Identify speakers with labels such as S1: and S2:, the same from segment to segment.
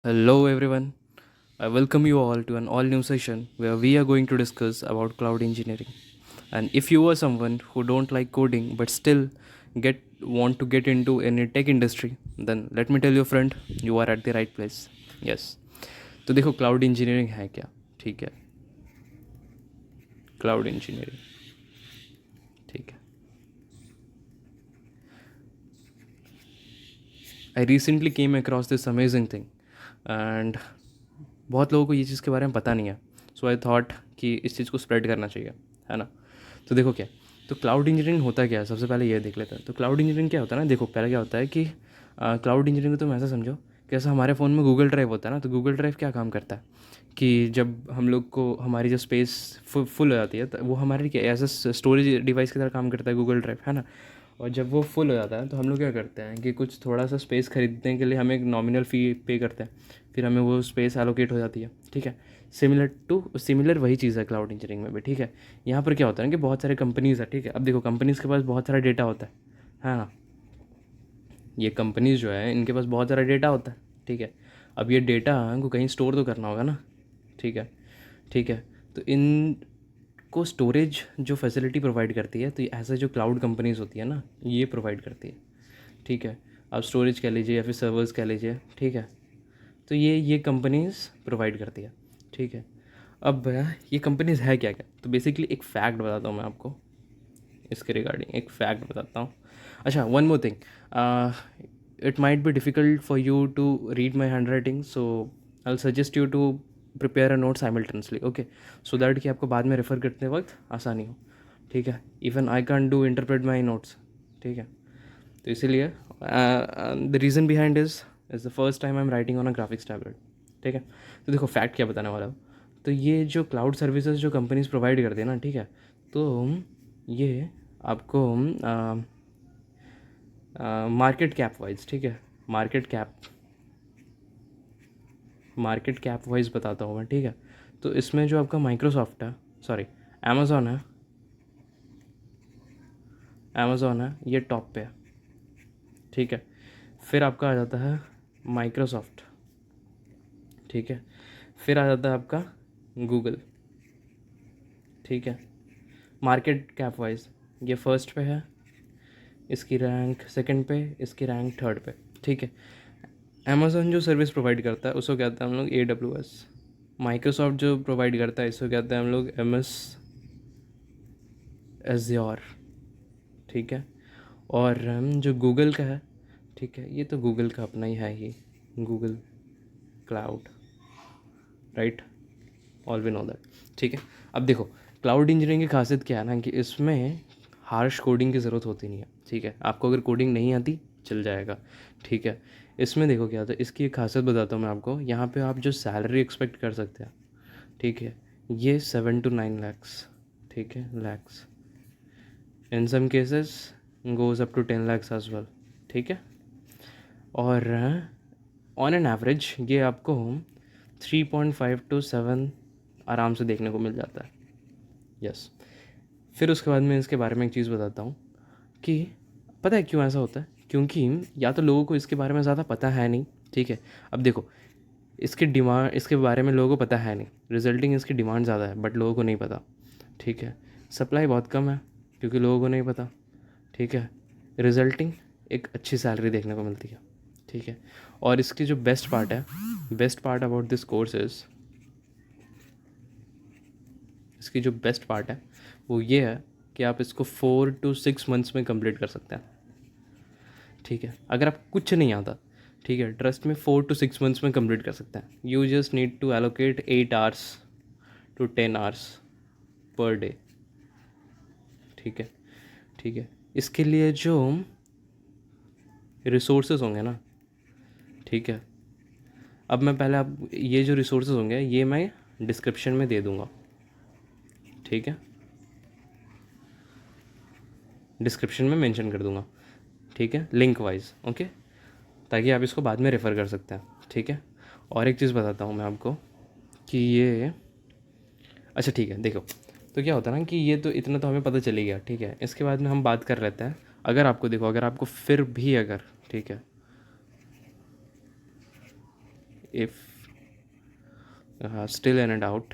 S1: Hello everyone. I welcome you all to an all new session where we are going to discuss about cloud engineering. And if you are someone who don't like coding but still get want to get into any tech industry, then let me tell you friend, you are at the right place. Yes. तो देखो cloud engineering है क्या? ठीक है, cloud engineering, ठीक है. I recently came across this amazing thing and बहुत लोगों को ये चीज़ के बारे में पता नहीं है. सो आई थॉट कि इस चीज़ को स्प्रेड करना चाहिए, है ना. तो देखो क्या, तो क्लाउड इंजीनियरिंग होता क्या है, सबसे पहले ये देख लेते हैं. तो क्लाउड इंजीनियरिंग क्या होता है ना, देखो पहले क्या होता है कि क्लाउड इंजीनियरिंग को तुम ऐसा समझो कि ऐसा हमारे फ़ोन में गूगल ड्राइव होता है ना. तो गूगल ड्राइव क्या काम करता है कि जब हम लोग को हमारी जो स्पेस फुल हो जाती है तो वो हमारे क्या एज अ स्टोरेज डिवाइस की तरह काम करता है गूगल ड्राइव, है ना. और जब वो फुल हो जाता है तो हम लोग क्या करते हैं कि कुछ थोड़ा सा स्पेस खरीदने के लिए हमें एक नॉमिनल फ़ी पे करते हैं, फिर हमें वो स्पेस एलोकेट हो जाती है. ठीक है, सिमिलर वही चीज़ है क्लाउड इंजीनियरिंग में भी. ठीक है, यहाँ पर क्या होता है ना कि बहुत सारे कंपनीज़ है. ठीक है, अब देखो कंपनीज़ के पास बहुत सारा डेटा होता है. हाँ, ये कंपनीज़ जो है इनके पास बहुत सारा डेटा होता है. ठीक है, अब ये डेटा को कहीं स्टोर तो करना होगा ना. ठीक है, ठीक है. तो इन को स्टोरेज जो फैसिलिटी प्रोवाइड करती है, तो ऐसा जो क्लाउड कंपनीज़ होती है ना, ये प्रोवाइड करती है. ठीक है, आप स्टोरेज कह लीजिए या फिर सर्वर्स कह लीजिए. ठीक है, तो ये कंपनीज़ प्रोवाइड करती है. ठीक है, अब ये कंपनीज़ है क्या क्या, तो बेसिकली एक फ़ैक्ट बताता हूँ मैं आपको. इसके रिगार्डिंग एक फ़ैक्ट बताता हूँ. अच्छा, one more thing. It might be difficult for you to read my handwriting, so I suggest you to prepare a note simultaneously. Okay, so that कि आपको बाद में रेफ़र करते वक्त आसानी हो. ठीक है, even I can do interpret my notes. ठीक है, तो इसीलिए the reason behind is the first time I am writing on a graphics tablet. ठीक है, तो देखो फैक्ट क्या बताने वाला हूँ. तो ये जो क्लाउड सर्विसेज जो कंपनीज प्रोवाइड करती है ना, ठीक है, तो ये आपको मार्केट कैप वाइज, ठीक है, मार्केट कैप वाइज बताता हूँ मैं. ठीक है, तो इसमें जो आपका माइक्रोसॉफ्ट है, सॉरी, अमेज़ॉन है, ये टॉप पे है. ठीक है, फिर आपका आ जाता है माइक्रोसॉफ्ट. ठीक है, फिर आ जाता है आपका गूगल. ठीक है, मार्केट कैप वाइज ये फर्स्ट पे है, इसकी रैंक सेकंड पे, इसकी रैंक थर्ड पे. ठीक है, अमेज़ॉन जो सर्विस प्रोवाइड करता है उसको कहते हैं हम लोग AWS. माइक्रोसॉफ्ट जो प्रोवाइड करता है इसको कहते हैं हम लोग MS एज्योर. ठीक है, और जो गूगल का है, ठीक है, ये तो गूगल का अपना ही है, ही Google cloud, right, all we know that. ठीक है, अब देखो क्लाउड इंजीनियरिंग की खासियत क्या है ना कि इसमें हार्श कोडिंग की ज़रूरत होती नहीं है. ठीक है, आपको अगर कोडिंग नहीं आती चल जाएगा. ठीक है, इसमें देखो क्या होता है, इसकी एक खासियत बताता हूँ मैं आपको. यहाँ पे आप जो सैलरी एक्सपेक्ट कर सकते हैं, ठीक है, ये 7 to 9 lakhs. ठीक है, lakhs, in some cases goes up to 10 lakhs as well. ठीक है, और ऑन एन एवरेज ये आपको 3.5 to 7 आराम से देखने को मिल जाता है. यस. फिर उसके बाद मैं इसके बारे में एक चीज़ बताता हूँ कि पता है क्यों ऐसा होता है, क्योंकि या तो लोगों को इसके बारे में ज़्यादा पता है नहीं. ठीक है, अब देखो इसके बारे में लोगों को पता है नहीं, रिजल्टिंग इसकी डिमांड ज़्यादा है बट लोगों को नहीं पता. ठीक है, सप्लाई बहुत कम है क्योंकि लोगों को नहीं पता. ठीक है, रिजल्टिंग एक अच्छी सैलरी देखने को मिलती है. ठीक है, और इसकी जो best part about this course is, इसकी जो बेस्ट पार्ट है वो ये है कि आप इसको 4 to 6 months में कंप्लीट कर सकते हैं. ठीक है, अगर आप कुछ नहीं आता, ठीक है, ट्रस्ट में 4 to 6 months में कंप्लीट कर सकते हैं. You just need to allocate 8 hours to 10 hours per day. ठीक है, ठीक है, इसके लिए जो रिसोर्सेज होंगे ना, ठीक है, अब मैं पहले आप ये जो रिसोर्सेज होंगे ये मैं डिस्क्रिप्शन में दे दूँगा. ठीक है, डिस्क्रिप्शन में मेंशन कर दूँगा. ठीक है, लिंक वाइज. ओके, ताकि आप इसको बाद में रेफ़र कर सकते हैं. ठीक है, और एक चीज़ बताता हूँ मैं आपको कि ये, अच्छा ठीक है, देखो तो क्या होता है ना कि ये तो इतना तो हमें पता चली गया. ठीक है, इसके बाद में हम बात कर लेते हैं. अगर आपको देखो, अगर आपको फिर भी अगर, ठीक है, if still in and out,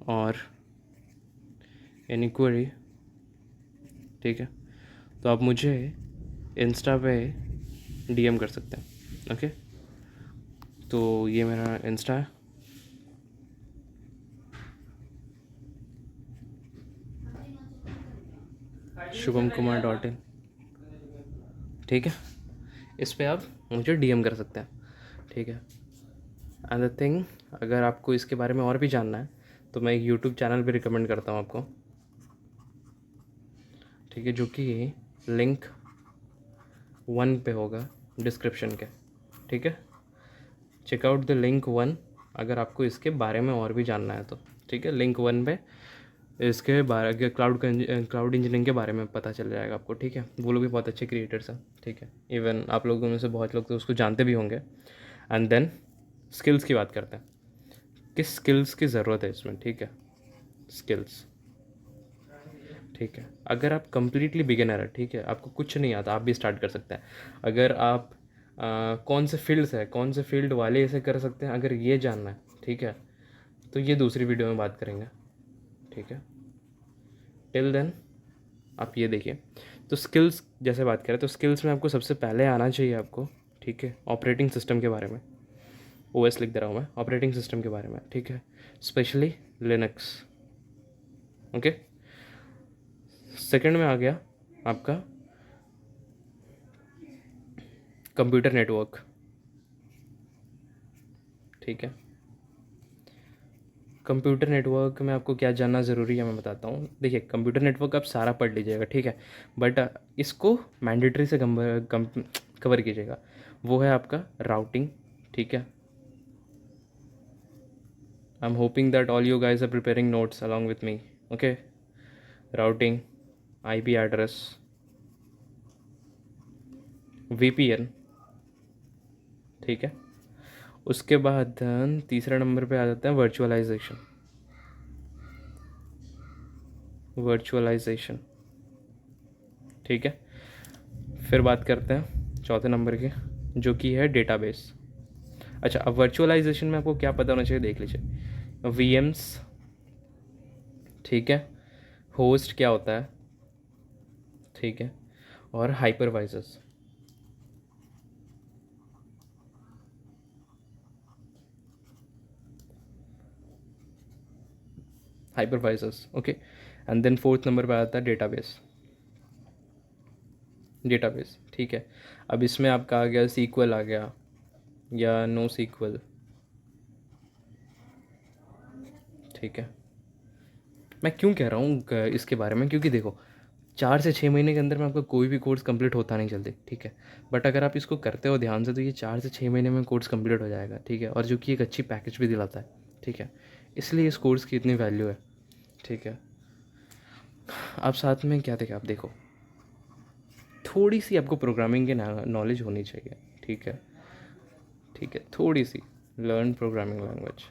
S1: और एनी क्वेरी, ठीक है, तो आप मुझे इंस्टा पे डीएम कर सकते हैं। ओके, तो ये मेरा इंस्टा है, शुभम कुमार .in, ठीक है। इस पे आप मुझे डीएम कर सकते हैं, ठीक है। एंड द थिंग, अगर आपको इसके बारे में और भी जानना है तो मैं एक यूट्यूब चैनल भी रिकमेंड करता हूँ आपको, ठीक है, जो कि लिंक 1 पे होगा डिस्क्रिप्शन के, ठीक है। चेकआउट द लिंक 1 अगर आपको इसके बारे में और भी जानना है तो, ठीक है। लिंक 1 पे इसके बारे के क्लाउड इंजीनियरिंग के बारे में पता चल जाएगा आपको, ठीक है। वो लोग भी बहुत अच्छे क्रिएटर्स हैं, ठीक है। इवन आप लोगों में से बहुत लोग तो उसको जानते भी होंगे। एंड देन स्किल्स की बात करते हैं, किस स्किल्स की ज़रूरत है इसमें, ठीक है। स्किल्स, ठीक है। अगर आप कंप्लीटली बिगिनर है, ठीक है, आपको कुछ नहीं आता, आप भी स्टार्ट कर सकते हैं। अगर आप कौन से फील्ड्स है, कौन से फील्ड वाले इसे कर सकते हैं, अगर ये जानना है, ठीक है, तो ये दूसरी वीडियो में बात करेंगे, ठीक है। टिल देन आप ये देखिए, तो स्किल्स जैसे बात करें तो स्किल्स में आपको सबसे पहले आना चाहिए आपको, ठीक है, ऑपरेटिंग सिस्टम के बारे में। ओएस लिख दे रहा हूँ मैं, ऑपरेटिंग सिस्टम के बारे में, ठीक है, स्पेशली लिनक्स। ओके, सेकंड में आ गया आपका कंप्यूटर नेटवर्क, ठीक है। कंप्यूटर नेटवर्क में आपको क्या जानना ज़रूरी है मैं बताता हूँ। देखिए, कंप्यूटर नेटवर्क आप सारा पढ़ लीजिएगा, ठीक है, बट इसको मैंडेटरी से कवर कीजिएगा। वो है आपका राउटिंग, ठीक है। I am hoping that all you guys are preparing notes along with me. Okay, routing, IP address, VPN, ठीक है। उसके बाद तीसरा नंबर पे आ जाता है वर्चुअलाइजेशन। वर्चुअलाइजेशन, ठीक है। फिर बात करते हैं चौथे नंबर की, जो कि है डेटाबेस। अच्छा, अब वर्चुअलाइजेशन में आपको क्या पता होना चाहिए देख लीजिए। वीएम्स, ठीक है, होस्ट क्या होता है, ठीक है, और hypervisors. Hypervisors, okay. And then fourth number पे आता है डेटाबेस। डेटाबेस, ठीक है। अब इसमें आपका आ गया सीक्वल आ गया या नो सीक्वल, ठीक है। मैं क्यों कह रहा हूँ इसके बारे में, क्योंकि देखो 4 से 6 महीने के अंदर में आपका कोई भी कोर्स कंप्लीट होता नहीं जल्दी, ठीक है। बट अगर आप इसको करते हो ध्यान से तो ये 4 से 6 महीने में कोर्स कंप्लीट हो जाएगा, ठीक है, और जो कि एक अच्छी पैकेज भी दिलाता है, ठीक है। इसलिए इस कोर्स की इतनी वैल्यू है, ठीक है। आप साथ में क्या देखें, आप देखो थोड़ी सी आपको प्रोग्रामिंग की नॉलेज होनी चाहिए, ठीक है, ठीक है, थोड़ी सी लर्न प्रोग्रामिंग लैंग्वेज।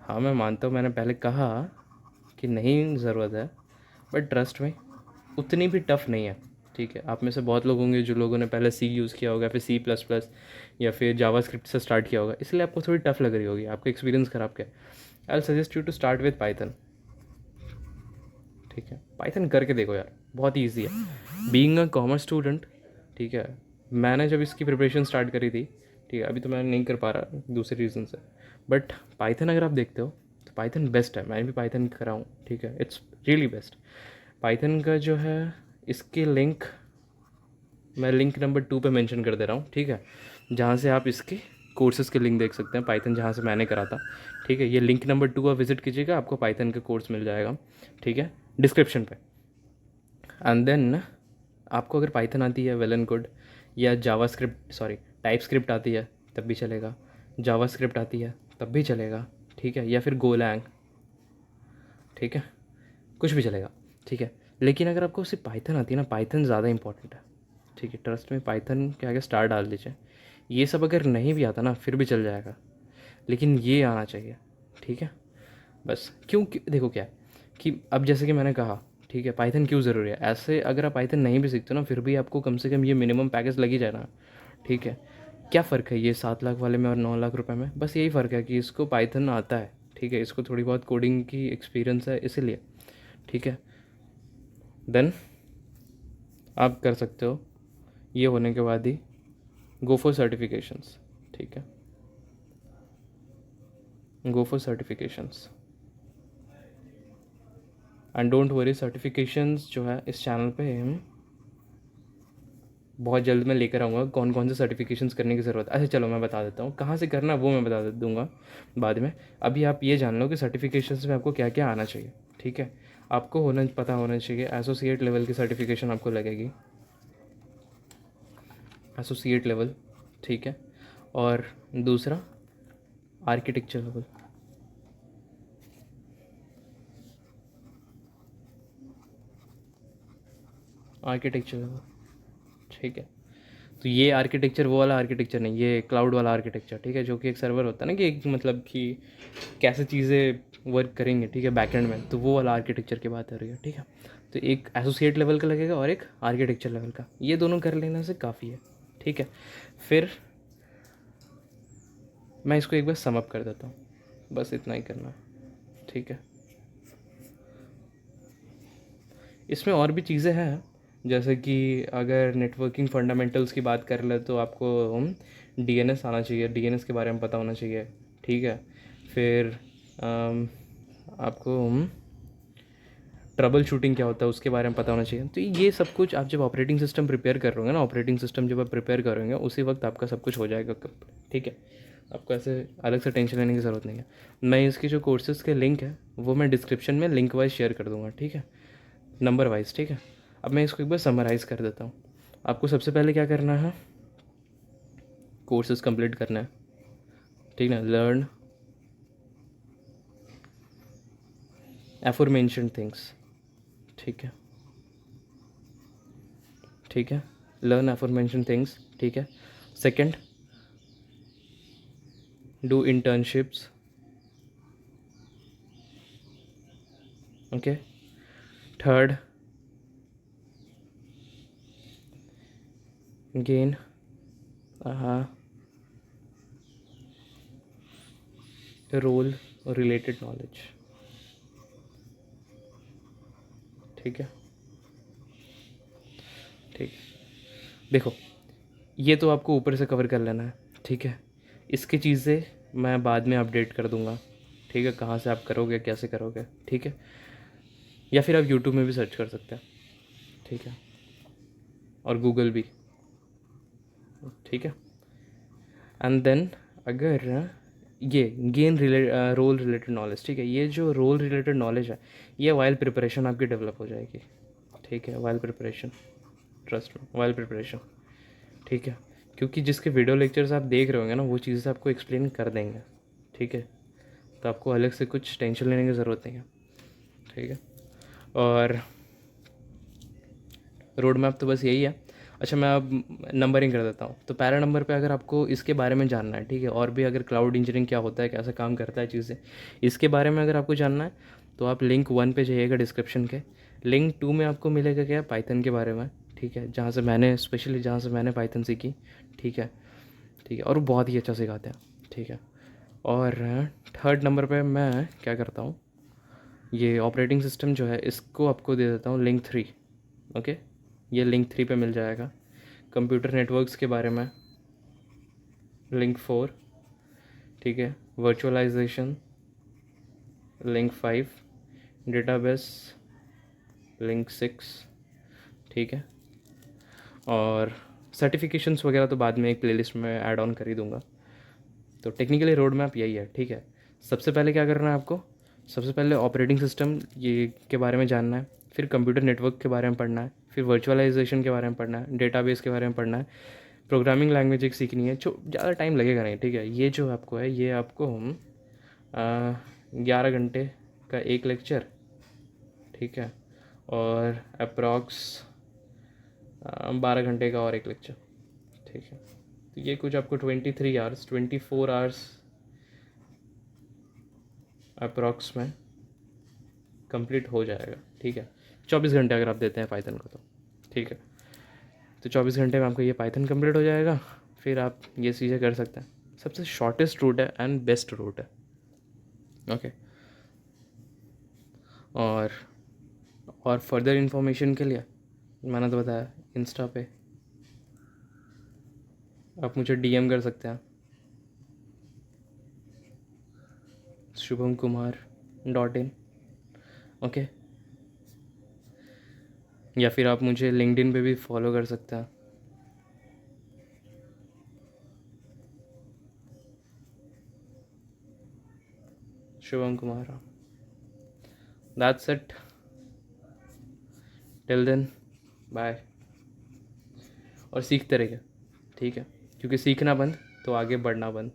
S1: हाँ, मैं मानता हूँ, मैंने पहले कहा कि नहीं ज़रूरत है, बट ट्रस्ट में उतनी भी टफ नहीं है, ठीक है। आप में से बहुत लोग होंगे जो लोगों ने पहले सी यूज़ किया होगा, फिर C++ या फिर जावास्क्रिप्ट से स्टार्ट किया होगा, इसलिए आपको थोड़ी टफ लग रही होगी, आपका एक्सपीरियंस ख़राब क्या है। I will suggest you to start with Python, ठीक है। पाइथन करके देखो यार, बहुत ईजी है। बीइंग अ कॉमर्स स्टूडेंट, ठीक है, मैंने जब इसकी प्रिपरेशन स्टार्ट करी थी, ठीक है, अभी तो मैं नहीं कर पा रहा दूसरे रीज़न से, बट पाइथन अगर आप देखते हो तो पाइथन बेस्ट है। मैंने भी पाइथन करा हूँ, ठीक है, इट्स रियली बेस्ट। पाइथन का जो है इसके लिंक मैं लिंक नंबर 2 पे मेंशन कर दे रहा हूँ, ठीक है, जहाँ से आप इसके कोर्सेज़ के लिंक देख सकते हैं, पाइथन जहाँ से मैंने करा था, ठीक है। ये लिंक नंबर 2 आप विज़िट कीजिएगा, आपको पाइथन का कोर्स मिल जाएगा, ठीक है, डिस्क्रिप्शन पे। एंड देन आपको अगर पाइथन आती है वेल एंड गुड, या टाइप स्क्रिप्ट आती है तब भी चलेगा, जावा स्क्रिप्ट आती है तब भी चलेगा, ठीक है, या फिर गोलैंग, ठीक है, कुछ भी चलेगा, ठीक है। लेकिन अगर आपको सिर्फ पाइथन आती है ना, पाइथन ज़्यादा इंपॉर्टेंट है, ठीक है। ट्रस्ट में पाइथन के आगे स्टार डाल दीजिए। ये सब अगर नहीं भी आता ना फिर भी चल जाएगा, लेकिन ये आना चाहिए, ठीक है। बस क्यों देखो क्या है कि अब जैसे कि मैंने कहा, ठीक है, पाइथन क्यों ज़रूरी है। ऐसे अगर आप पाइथन नहीं भी सीखते ना, फिर भी आपको कम से कम ये मिनिमम पैकेज लग ही जाए ना, ठीक है। क्या फ़र्क है ये 7 लाख वाले में और 9 लाख रुपए में, बस यही फ़र्क है कि इसको पाइथन आता है, ठीक है, इसको थोड़ी बहुत कोडिंग की एक्सपीरियंस है इसीलिए, ठीक है। देन आप कर सकते हो ये होने के बाद ही गो फॉर सर्टिफिकेशंस, ठीक है, go for certifications and don't worry, certifications जो है इस चैनल पे हम बहुत जल्द मैं लेकर आऊँगा, कौन कौन से सर्टिफिकेशंस करने की ज़रूरत है। अच्छा चलो मैं बता देता हूँ कहाँ से करना, वो मैं बता दूँगा बाद में। अभी आप ये जान लो कि सर्टिफिकेशंस में आपको क्या क्या आना चाहिए, ठीक है। आपको पता होना चाहिए एसोसिएट लेवल की सर्टिफिकेशन आपको लगेगी, एसोसिएट लेवल, ठीक है। और दूसरा आर्किटेक्चर लेवल, आर्किटेक्चर लेवल, ठीक है। तो ये आर्किटेक्चर वो वाला आर्किटेक्चर नहीं, ये क्लाउड वाला आर्किटेक्चर, ठीक है, जो कि एक सर्वर होता है ना कि एक मतलब कि कैसे चीज़ें वर्क करेंगे, ठीक है, बैकएंड में, तो वो वाला आर्किटेक्चर की बात हो रही है, ठीक है। तो एक एसोसिएट लेवल का लगेगा और एक आर्किटेक्चर लेवल का, ये दोनों कर लेने से काफ़ी है, ठीक है। फिर मैं इसको एक बार समअप कर देता हूँ, बस इतना ही करना है, ठीक है। इसमें और भी चीज़ें हैं, जैसे कि अगर नेटवर्किंग फंडामेंटल्स की बात कर ले तो आपको डीएनएस आना चाहिए, डीएनएस के बारे में पता होना चाहिए, ठीक है। फिर आपको ट्रबल शूटिंग क्या होता है उसके बारे में पता होना चाहिए। तो ये सब कुछ आप जब ऑपरेटिंग सिस्टम प्रिपेयर कर रहे हो ना, ऑपरेटिंग सिस्टम जब आप प्रिपेयर करोगे उसी वक्त आपका सब कुछ हो जाएगा, ठीक है। आपको ऐसे अलग से टेंशन लेने की ज़रूरत नहीं है। मैं इसकी जो कोर्सेज़ के लिंक है वो मैं डिस्क्रिप्शन में लिंक वाइज शेयर कर दूँगा, ठीक है, नंबर वाइज, ठीक है। अब मैं इसको एक बार समराइज़ कर देता हूँ। आपको सबसे पहले क्या करना है, कोर्सेज कंप्लीट करना है, ठीक है, लर्न एफॉरमेंशन्ड थिंग्स, ठीक है, ठीक है, लर्न एफॉरमेंशन्ड थिंग्स, ठीक है। Second, do internships, okay. Third, gain role related knowledge, ठीक है, ठीक। देखो ये तो आपको ऊपर से कवर कर लेना है, ठीक है। इसकी चीज़ें मैं बाद में अपडेट कर दूंगा, ठीक है, कहाँ से आप करोगे कैसे करोगे, ठीक है। या फिर आप यूट्यूब में भी सर्च कर सकते हैं, ठीक है, और गूगल भी, ठीक है। एंड देन अगर ये गेन रोल रिलेटेड नॉलेज, ठीक है, ये जो रोल रिलेटेड नॉलेज है ये वाइल प्रिपरेशन आपकी डेवलप हो जाएगी, ठीक है, वाइल प्रिपरेशन, ट्रस्ट में, वाइल प्रिपरेशन, ठीक है। क्योंकि जिसके वीडियो लेक्चर्स आप देख रहे होंगे ना वो चीज़ें आपको एक्सप्लेन कर देंगे, ठीक है, तो आपको अलग से कुछ टेंशन लेने की ज़रूरत नहीं है, ठीक है। और रोड मैप तो बस यही है। अच्छा मैं अब नंबरिंग कर देता हूँ। तो पहला नंबर पे अगर आपको इसके बारे में जानना है, ठीक है, और भी अगर क्लाउड इंजीनियरिंग क्या होता है, कैसे काम करता है चीज़ें, इसके बारे में अगर आपको जानना है तो आप लिंक 1 पे जाइएगा डिस्क्रिप्शन के। लिंक 2 में आपको मिलेगा क्या, पाइथन के बारे में, ठीक है, जहाँ से मैंने स्पेशली जहाँ से मैंने पाइथन सीखी, ठीक है, ठीक है, और वो बहुत ही अच्छा सिखाते हैं, ठीक है। और थर्ड नंबर पे मैं क्या करता हूँ, ये ऑपरेटिंग सिस्टम जो है इसको आपको दे देता हूँ लिंक 3, ओके। ये लिंक 3 पे मिल जाएगा। कंप्यूटर नेटवर्क्स के बारे में लिंक 4, ठीक है, वर्चुअलाइजेशन लिंक 5, डेटाबेस लिंक 6, ठीक है। और सर्टिफिकेशंस वगैरह तो बाद में एक प्लेलिस्ट में ऐड ऑन कर ही दूंगा। तो टेक्निकली रोड मैप यही है, ठीक है। सबसे पहले क्या करना है आपको, सबसे पहले ऑपरेटिंग सिस्टम ये के बारे में जानना है, फिर कंप्यूटर नेटवर्क के बारे में पढ़ना है, फिर वर्चुअलाइजेशन के बारे में पढ़ना है, डेटाबेस के बारे में पढ़ना है, प्रोग्रामिंग लैंग्वेज एक सीखनी है जो ज़्यादा टाइम लगेगा नहीं, ठीक है। ये जो आपको है ये आपको हम 11 घंटे का एक लेक्चर, ठीक है, और अप्रॉक्स 12 घंटे का और एक लेक्चर, ठीक है। तो ये कुछ आपको 23 आवर्स 24 आवर्स अप्रॉक्स में कंप्लीट हो जाएगा, ठीक है। 24 घंटे अगर आप देते हैं पाइथन को तो, ठीक है। तो 24 घंटे में आपको ये पाइथन कंप्लीट हो जाएगा, फिर आप ये चीज़ें कर सकते हैं। सबसे शॉर्टेस्ट रूट है एंड बेस्ट रूट है, ओके। और फर्दर इन्फॉर्मेशन के लिए मैंने तो बताया, इंस्टा पे आप मुझे डीएम कर सकते हैं, shubhamkumar.in, ओके। या फिर आप मुझे लिंक्डइन पे भी फॉलो कर सकते हैं, Shubham Kumar. That's it, till then, bye. और सीखते रहिए, ठीक है, क्योंकि सीखना बंद तो आगे बढ़ना बंद।